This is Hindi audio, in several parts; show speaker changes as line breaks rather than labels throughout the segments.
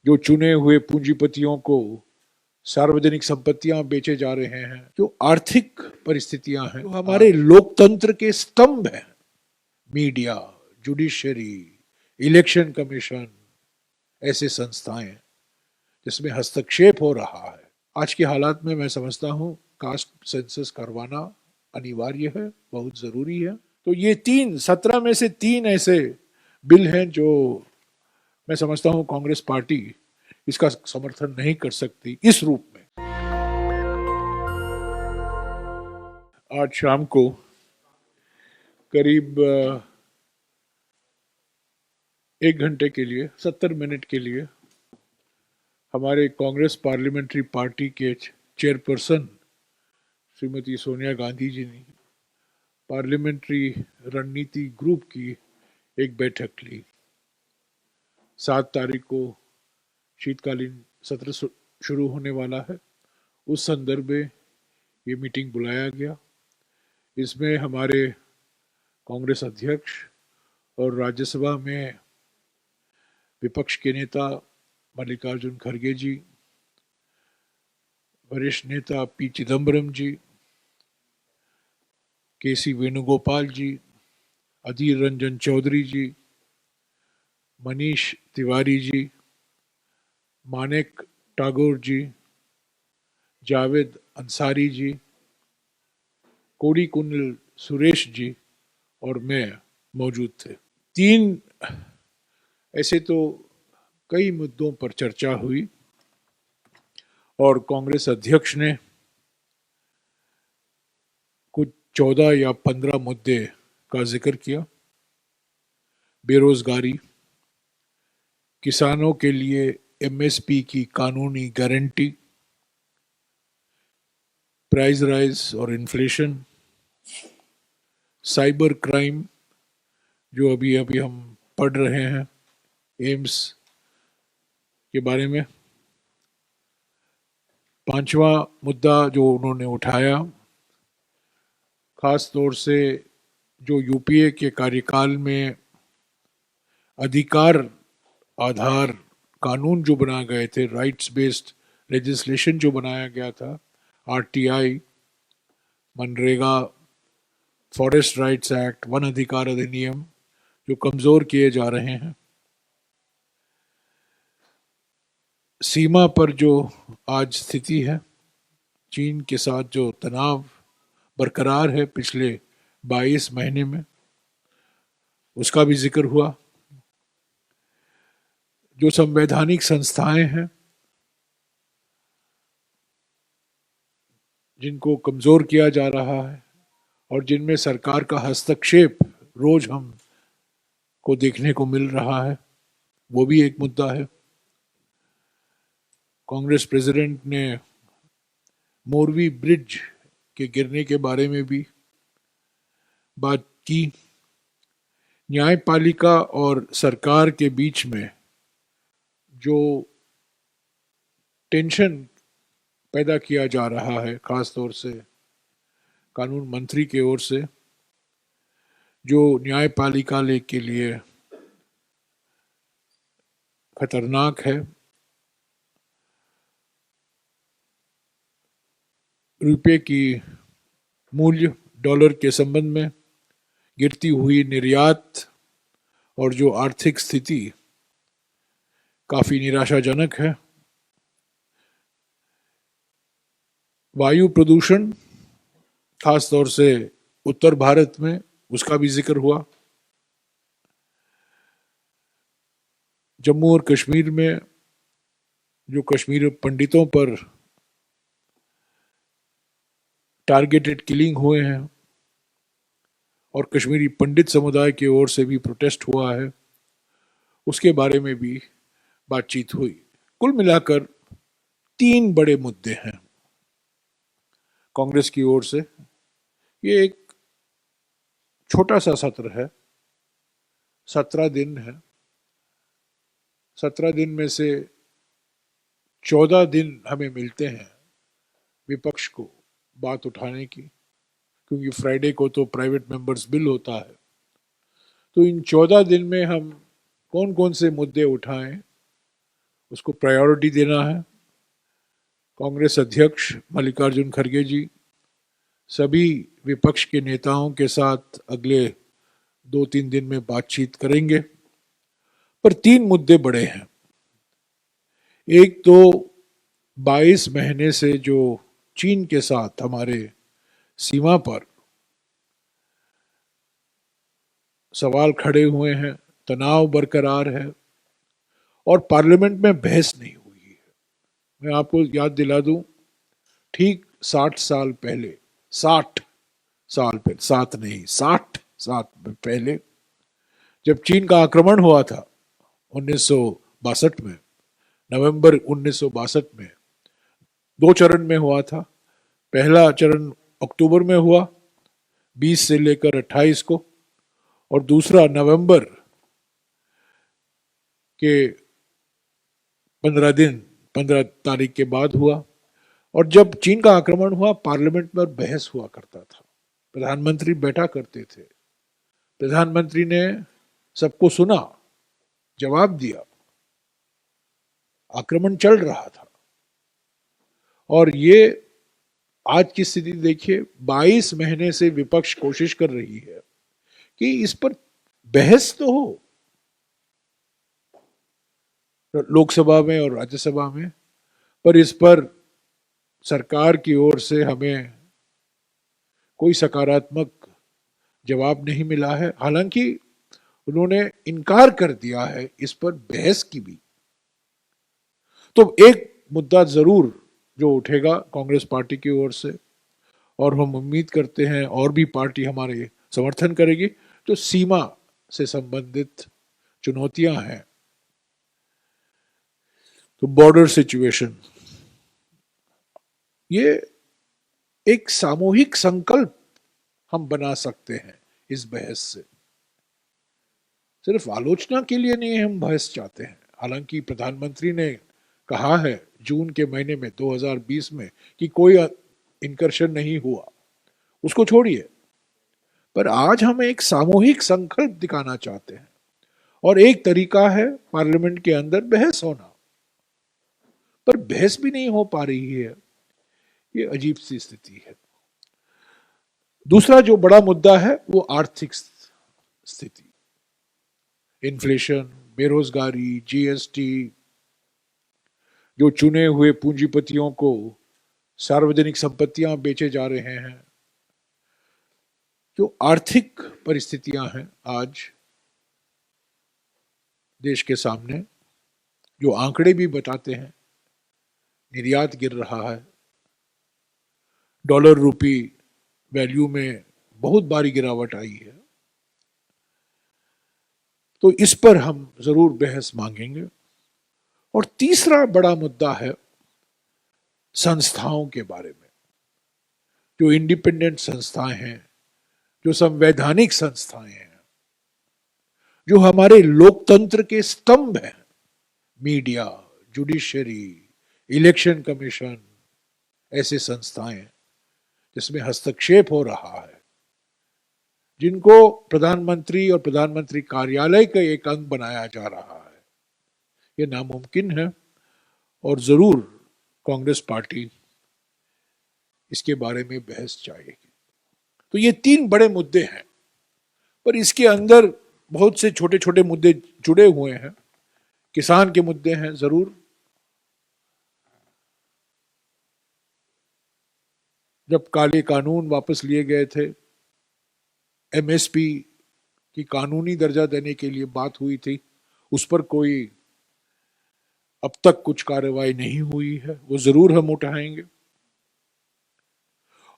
जो चुने हुए पूंजीपतियों को सार्वजनिक संपत्तियां बेचे जा रहे हैं, जो आर्थिक परिस्थितियां हैं, जो हमारे लोकतंत्र के स्तंभ हैं, मीडिया, जुडिशरी, इलेक्शन कमीशन, ऐसे संस्थाएं जिसमें हस्तक्षेप हो रहा है। आज के हालात में मैं समझता हूं कास्ट सेंसस करवाना अनिवार्य है, बहुत जरूरी है। तो ये 17 में से 3 ऐसे बिल हैं जो मैं समझता हूं कांग्रेस पार्टी इसका समर्थन नहीं कर सकती इस रूप में। आज शाम को करीब 1 घंटे के लिए, 70 मिनट के लिए हमारे कांग्रेस पार्लियामेंट्री पार्टी के चेयरपर्सन श्रीमती सोनिया गांधी जी ने पार्लियामेंट्री रणनीति ग्रुप की एक बैठक ली। 7 तारीख को शीतकालीन सत्र शुरू होने वाला है। उस संदर्भ में ये मीटिंग बुलाया गया। इसमें हमारे कांग्रेस अध्यक्ष और राज्यसभा में विपक्ष के नेता मल्लिकार्जुन खड़गे जी, वरिष्ठ नेता पी चिदम्बरम जी, केसी वेणुगोपाल जी, अधीर रंजन चौधरी जी, मनीष तिवारी जी, मानेक टागोर जी, जावेद अंसारी जी, कोड़ी कुंडल सुरेश जी और मैं मौजूद थे। 3 ऐसे तो कई मुद्दों पर चर्चा हुई और कांग्रेस अध्यक्ष ने कुछ 14 या 15 मुद्दे का जिक्र किया। बेरोजगारी, किसानों के लिए एमएसपी की कानूनी गारंटी, प्राइस राइज और इन्फ्लेशन, साइबर क्राइम जो अभी अभी हम पढ़ रहे हैं एम्स के बारे में। 5वां मुद्दा जो उन्होंने उठाया, खास तौर से जो यूपीए के कार्यकाल में अधिकार आधार कानून जो बनाए गए थे, राइट्स बेस्ड लेजिस्लेशन जो बनाया गया था, RTI, MNREGA, forest rights act, one अधिकार अधिनियम, जो कमजोर किए जा रहे हैं। सीमा पर जो आज स्थिति है, चीन के साथ जो तनाव बरकरार है पिछले 22 महीने में, उसका भी जिक्र हुआ। जो संवैधानिक संस्थाएं हैं जिनको कमजोर किया जा रहा है और जिनमें सरकार का हस्तक्षेप रोज हम को देखने को मिल रहा है, वो भी एक मुद्दा है। कांग्रेस प्रेसिडेंट ने मोरवी ब्रिज के गिरने के बारे में भी बात की। न्यायपालिका और सरकार के बीच में जो टेंशन पैदा किया जा रहा है, खास तौर से कानून मंत्री की ओर से, जो न्यायपालिका के लिए खतरनाक है। रुपये की मूल्य डॉलर के संबंध में, गिरती हुई निर्यात और जो आर्थिक स्थिति काफी निराशाजनक है। वायु प्रदूषण, खास तौर से उत्तर भारत में, उसका भी जिक्र हुआ। जम्मू और कश्मीर में जो कश्मीरी पंडितों पर टारगेटेड किलिंग हुए हैं और कश्मीरी पंडित समुदाय की ओर से भी प्रोटेस्ट हुआ है, उसके बारे में भी बातचीत हुई। कुल मिलाकर 3 बड़े मुद्दे हैं कांग्रेस की ओर से। ये एक छोटा सा सत्र है, 17 दिन है। 17 दिन में से 14 दिन हमें मिलते हैं विपक्ष को बात उठाने की, क्योंकि फ्राइडे को तो प्राइवेट मेंबर्स बिल होता है। तो इन 14 दिन में हम कौन कौन से मुद्दे उठाएं उसको प्रायोरिटी देना है। कांग्रेस अध्यक्ष मल्लिकार्जुन खड़गे जी सभी विपक्ष के नेताओं के साथ अगले 2-3 दिन में बातचीत करेंगे। पर 3 मुद्दे बड़े हैं। एक तो 22 महीने से जो चीन के साथ हमारे सीमा पर सवाल खड़े हुए हैं, तनाव बरकरार है और पार्लियामेंट में बहस नहीं हुई है। मैं आपको याद दिला दूं, ठीक 60 साल पहले, 60 साल पहले, 7 नहीं 60 पहले, जब चीन का आक्रमण हुआ था 1962 में, नवंबर 1962 में, 2 चरण में हुआ था। पहला चरण अक्टूबर में हुआ 20 से लेकर 28 को, और दूसरा नवंबर के 15 तारीख के बाद हुआ। और जब चीन का आक्रमण हुआ, पार्लियामेंट में बहस हुआ करता था, प्रधानमंत्री बैठा करते थे, प्रधानमंत्री ने सबको सुना, जवाब दिया, आक्रमण चल रहा था। और ये आज की स्थिति देखिए, 22 महीने से विपक्ष कोशिश कर रही है कि इस पर बहस तो हो लोकसभा में और राज्यसभा में, पर इस पर सरकार की ओर से हमें कोई सकारात्मक जवाब नहीं मिला है। हालांकि उन्होंने इनकार कर दिया है इस पर बहस की भी। तो एक मुद्दा जरूर जो उठेगा कांग्रेस पार्टी की ओर से, और हम उम्मीद करते हैं और भी पार्टी हमारे समर्थन करेगी, तो सीमा से संबंधित चुनौतियां हैं। तो बॉर्डर सिचुएशन, ये एक सामूहिक संकल्प हम बना सकते हैं इस बहस से। सिर्फ आलोचना के लिए नहीं हम बहस चाहते हैं। हालांकि प्रधानमंत्री ने कहा है जून के महीने में 2020 में कि कोई इनकर्शन नहीं हुआ, उसको छोड़िए, पर आज हम एक सामूहिक संकल्प दिखाना चाहते हैं। और एक तरीका है पार्लियामेंट के अंदर बहस होना, पर बहस भी नहीं हो पा रही है। ये अजीब सी स्थिति है। दूसरा जो बड़ा मुद्दा है वो आर्थिक स्थिति, इन्फ्लेशन, बेरोजगारी, जीएसटी, जो चुने हुए पूंजीपतियों को सार्वजनिक संपत्तियां बेचे जा रहे हैं, जो आर्थिक परिस्थितियां हैं आज देश के सामने, जो आंकड़े भी बताते हैं, निर्यात गिर रहा है, डॉलर रूपी वैल्यू में बहुत भारी गिरावट आई है। तो इस पर हम जरूर बहस मांगेंगे। और तीसरा बड़ा मुद्दा है संस्थाओं के बारे में, जो इंडिपेंडेंट संस्थाएं हैं, जो संवैधानिक संस्थाएं हैं, जो हमारे लोकतंत्र के स्तंभ हैं, मीडिया, जुडिशरी, इलेक्शन कमीशन, ऐसे संस्थाएं जिसमें हस्तक्षेप हो रहा है, जिनको प्रधानमंत्री और प्रधानमंत्री कार्यालय का एक अंग बनाया जा रहा है, ये नामुमकिन है। और जरूर कांग्रेस पार्टी इसके बारे में बहस चाहेगी। तो ये 3 बड़े मुद्दे हैं, पर इसके अंदर बहुत से छोटे छोटे मुद्दे जुड़े हुए हैं। किसान के मुद्दे हैं जरूर। जब काले कानून वापस लिए गए थे, एमएसपी की कानूनी दर्जा देने के लिए बात हुई थी, उस पर कोई अब तक कुछ कार्रवाई नहीं हुई है, वो जरूर हम उठाएंगे।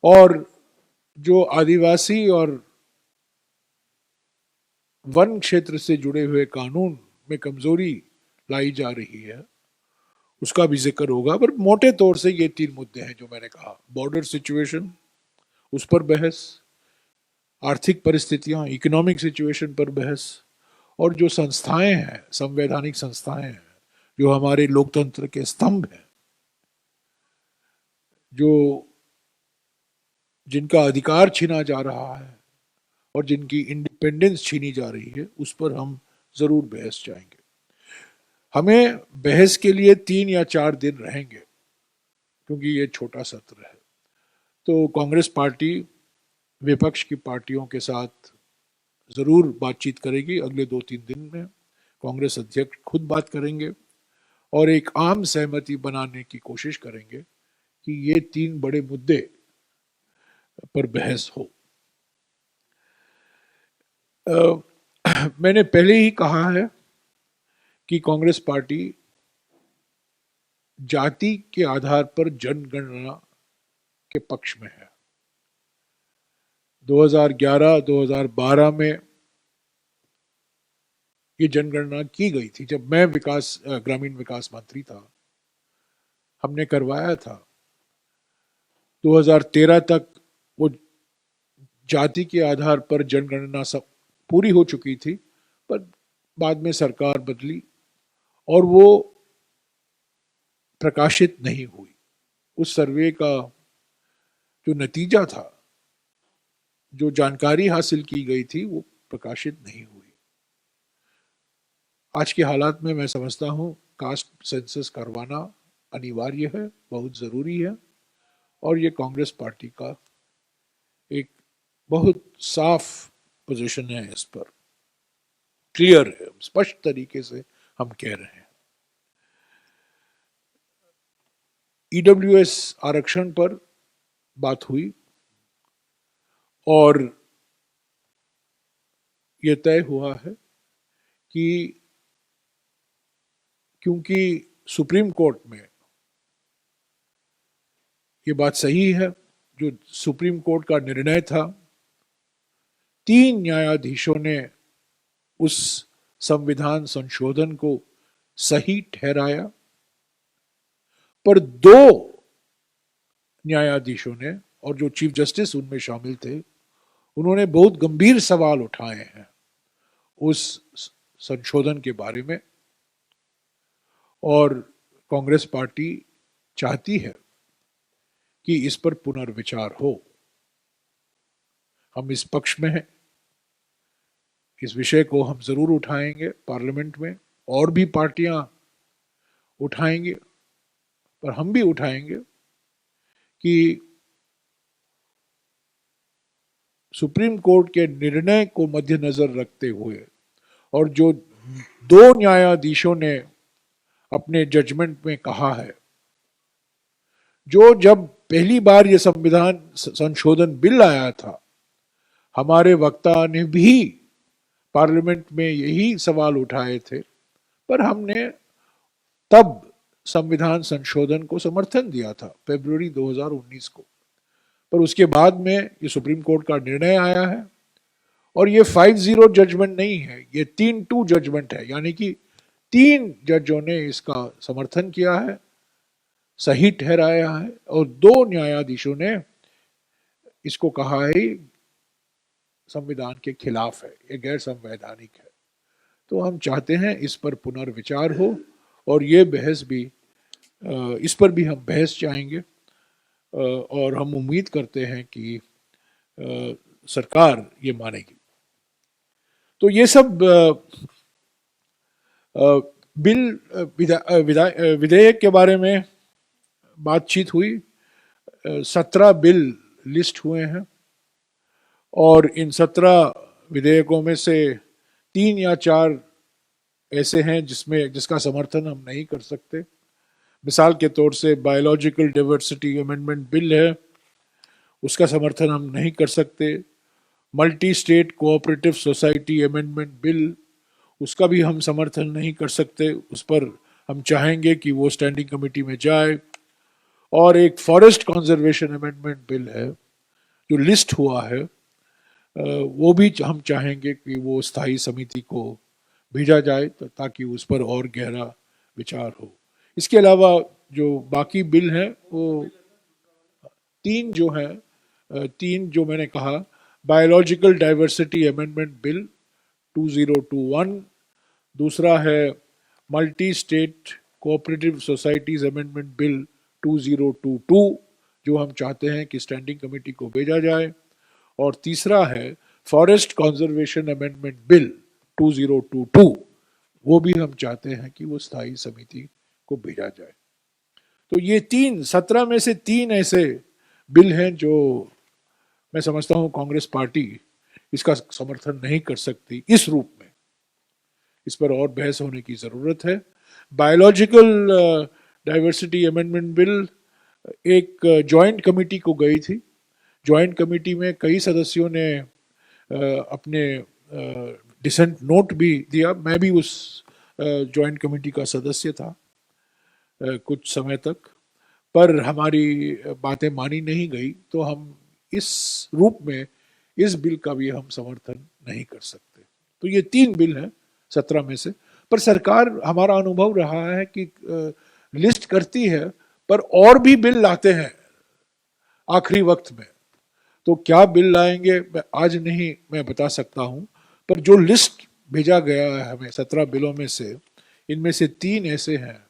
और जो आदिवासी और वन क्षेत्र से जुड़े हुए कानून में कमजोरी लाई जा रही है, उसका भी जिक्र होगा। पर मोटे तौर से ये 3 मुद्दे हैं जो मैंने कहा, बॉर्डर सिचुएशन, उस पर बहस, आर्थिक परिस्थितियां, इकोनॉमिक सिचुएशन पर बहस, और जो संस्थाएं हैं, संवैधानिक संस्थाएं हैं, जो हमारे लोकतंत्र के स्तंभ हैं, जो जिनका अधिकार छीना जा रहा है और जिनकी इंडिपेंडेंस छीनी जा रही है, उस पर हम जरूर बहस चाहेंगे। हमें बहस के लिए 3 या 4 दिन रहेंगे, क्योंकि ये छोटा सत्र है। तो कांग्रेस पार्टी विपक्ष की पार्टियों के साथ जरूर बातचीत करेगी अगले 2-3 दिन में। कांग्रेस अध्यक्ष खुद बात करेंगे और एक आम सहमति बनाने की कोशिश करेंगे कि ये 3 बड़े मुद्दे पर बहस हो। मैंने पहले ही कहा है कि कांग्रेस पार्टी जाति के आधार पर जनगणना के पक्ष में है। 2011-2012 में ये जनगणना की गई थी, जब मैं ग्रामीण विकास मंत्री था, हमने करवाया था। 2013 तक वो जाति के आधार पर जनगणना सब पूरी हो चुकी थी, पर बाद में सरकार बदली और वो प्रकाशित नहीं हुई। उस सर्वे का जो नतीजा था, जो जानकारी हासिल की गई थी, वो प्रकाशित नहीं हुई। आज के हालात में मैं समझता हूँ कास्ट सेंसस करवाना अनिवार्य है, बहुत ज़रूरी है, और ये कांग्रेस पार्टी का एक बहुत साफ पोजीशन है, इस पर क्लियर है, स्पष्ट तरीके से हम कह रहे हैं। ईडब्ल्यूएस आरक्षण पर बात हुई और ये तय हुआ है कि क्योंकि सुप्रीम कोर्ट में ये बात सही है, जो सुप्रीम कोर्ट का निर्णय था, 3 न्यायाधीशों ने उस संविधान संशोधन को सही ठहराया, पर 2 न्यायाधीशों ने, और जो चीफ जस्टिस उनमें शामिल थे, उन्होंने बहुत गंभीर सवाल उठाए हैं उस संशोधन के बारे में, और कांग्रेस पार्टी चाहती है कि इस पर पुनर्विचार हो। हम इस पक्ष में हैं, इस विषय को हम जरूर उठाएंगे पार्लियामेंट में, और भी पार्टियां उठाएंगे, पर हम भी उठाएंगे कि सुप्रीम कोर्ट के निर्णय को मद्देनजर रखते हुए, और जो 2 न्यायाधीशों ने अपने जजमेंट में कहा है, जो जब पहली बार ये संविधान संशोधन बिल आया था, हमारे वक्ता ने भी पार्लियामेंट में यही सवाल उठाए थे, पर हमने तब संविधान संशोधन को समर्थन दिया था फरवरी 2019 को। पर उसके बाद में ये सुप्रीम कोर्ट का निर्णय आया है, और ये 5-0 जजमेंट नहीं है, ये 3-2 जजमेंट है, यानी कि 3 जजों ने इसका समर्थन किया है, सही ठहराया है, और 2 न्यायाधीशों ने इसको कहा है संविधान के खिलाफ है, ये गैर संवैधानिक है। तो हम चाहते हैं इस पर पुनर्विचार हो, और ये बहस भी, इस पर भी हम बहस चाहेंगे, और हम उम्मीद करते हैं कि सरकार ये मानेगी। तो ये सब बिल विधेयक के बारे में बातचीत हुई। 17 बिल लिस्ट हुए हैं, और इन 17 विधेयकों में से 3 या 4 ऐसे हैं जिसका समर्थन हम नहीं कर सकते। मिसाल के तौर से बायोलॉजिकल डाइवर्सिटी अमेंडमेंट बिल है, उसका समर्थन हम नहीं कर सकते। Multi state cooperative society amendment bill, उसका भी हम समर्थन नहीं कर सकते, उस पर हम चाहेंगे कि वो स्टैंडिंग कमेटी में जाए। और एक फॉरेस्ट कंजर्वेशन अमेंडमेंट बिल है जो लिस्ट हुआ है, वो भी हम चाहेंगे कि वो स्थायी समिति को भेजा जाए, ताकि उस पर और गहरा विचार हो। इसके अलावा जो बाकी बिल हैं, वो 3 जो हैं, 3 जो मैंने कहा, बायोलॉजिकल डाइवर्सिटी अमेंडमेंट बिल 2021, दूसरा है multi state cooperative societies amendment bill 2022, जो हम चाहते हैं कि स्टैंडिंग कमेटी को भेजा जाए, और तीसरा है फॉरेस्ट कंजर्वेशन अमेंडमेंट बिल 2022, वो भी हम चाहते हैं कि वो स्थायी समिति को भेजा जाए। तो ये 17 में से 3 ऐसे बिल हैं जो मैं समझता हूं कांग्रेस पार्टी इसका समर्थन नहीं कर सकती इस रूप में। इस पर और बहस होने की जरूरत है। बायोलॉजिकल डाइवर्सिटी अमेंडमेंट बिल एक जॉइंट कमेटी को गई थी। जॉइंट कमेटी में कई सदस्यों ने अपने डिसेंट नोट भी दिया। मैं भी उस जॉइंट कमेटी का सदस्य था कुछ समय तक, पर हमारी बातें मानी नहीं गई, तो हम इस रूप में इस बिल का भी हम समर्थन नहीं कर सकते। तो ये 3 बिल हैं 17 में से। पर सरकार, हमारा अनुभव रहा है कि लिस्ट करती है पर और भी बिल लाते हैं आखिरी वक्त में। तो क्या बिल लाएंगे मैं आज नहीं मैं बता सकता हूं, पर जो लिस्ट भेजा गया है हमें 17 बिलों में से, इनमें से 3 ऐसे हैं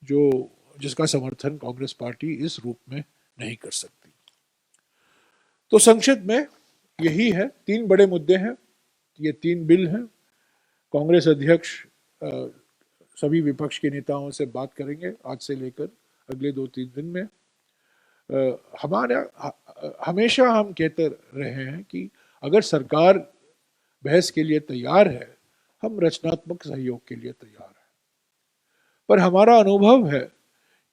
जो जिसका समर्थन कांग्रेस पार्टी इस रूप में नहीं कर सकती। तो संक्षिप्त में यही है, 3 बड़े मुद्दे हैं, ये 3 बिल हैं। कांग्रेस अध्यक्ष सभी विपक्ष के नेताओं से बात करेंगे आज से लेकर अगले 2-3 दिन में। हमेशा हम कहते रहे हैं कि अगर सरकार बहस के लिए तैयार है, हम रचनात्मक सहयोग के लिए तैयार हैं। पर हमारा अनुभव है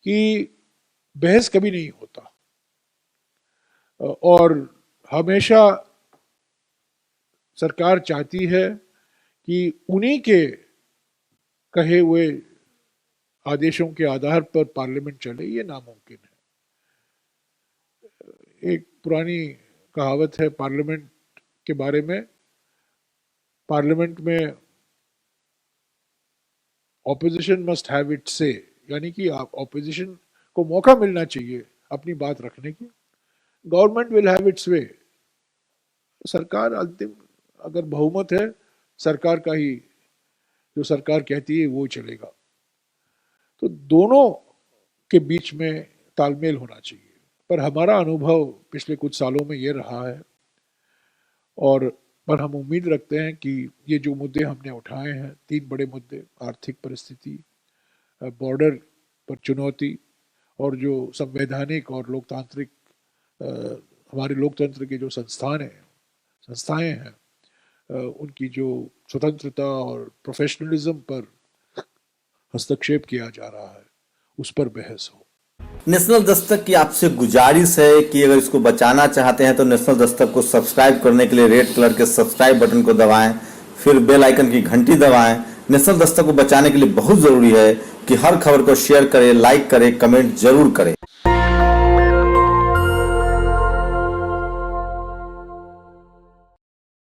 कि बहस कभी नहीं होता और हमेशा सरकार चाहती है कि उन्हीं के कहे हुए आदेशों के आधार पर पार्लियामेंट चले। ये नामुमकिन है। एक पुरानी कहावत है पार्लियामेंट के बारे में, पार्लियामेंट में ऑपोजिशन मस्ट हैव इट से, यानी कि ऑपोजिशन को मौका मिलना चाहिए अपनी बात रखने की। गवर्नमेंट विल हैव इट्स वे। सरकार अंतिम, अगर बहुमत है सरकार का ही, जो सरकार कहती है वो चलेगा। तो दोनों के बीच में तालमेल होना चाहिए। पर हमारा अनुभव पिछले कुछ सालों में ये रहा है, और पर हम उम्मीद रखते हैं कि ये जो मुद्दे हमने उठाए हैं, 3 बड़े मुद्दे, आर्थिक परिस्थिति, बॉर्डर पर चुनौती, और जो संवैधानिक और लोकतांत्रिक हमारे लोकतंत्र के जो संस्थाएं हैं, उनकी जो स्वतंत्रता और प्रोफेशनलिज्म पर हस्तक्षेप किया जा रहा है, उस पर बहस हो।
नेशनल दस्तक की आपसे गुजारिश है कि अगर इसको बचाना चाहते हैं तो नेशनल दस्तक को सब्सक्राइब करने के लिए रेड कलर के सब्सक्राइब बटन को दबाएं, फिर बेल आइकन की घंटी दबाएं। नेशनल दस्तक को बचाने के लिए बहुत जरूरी है कि हर खबर को शेयर करें, लाइक करें, कमेंट जरूर करें।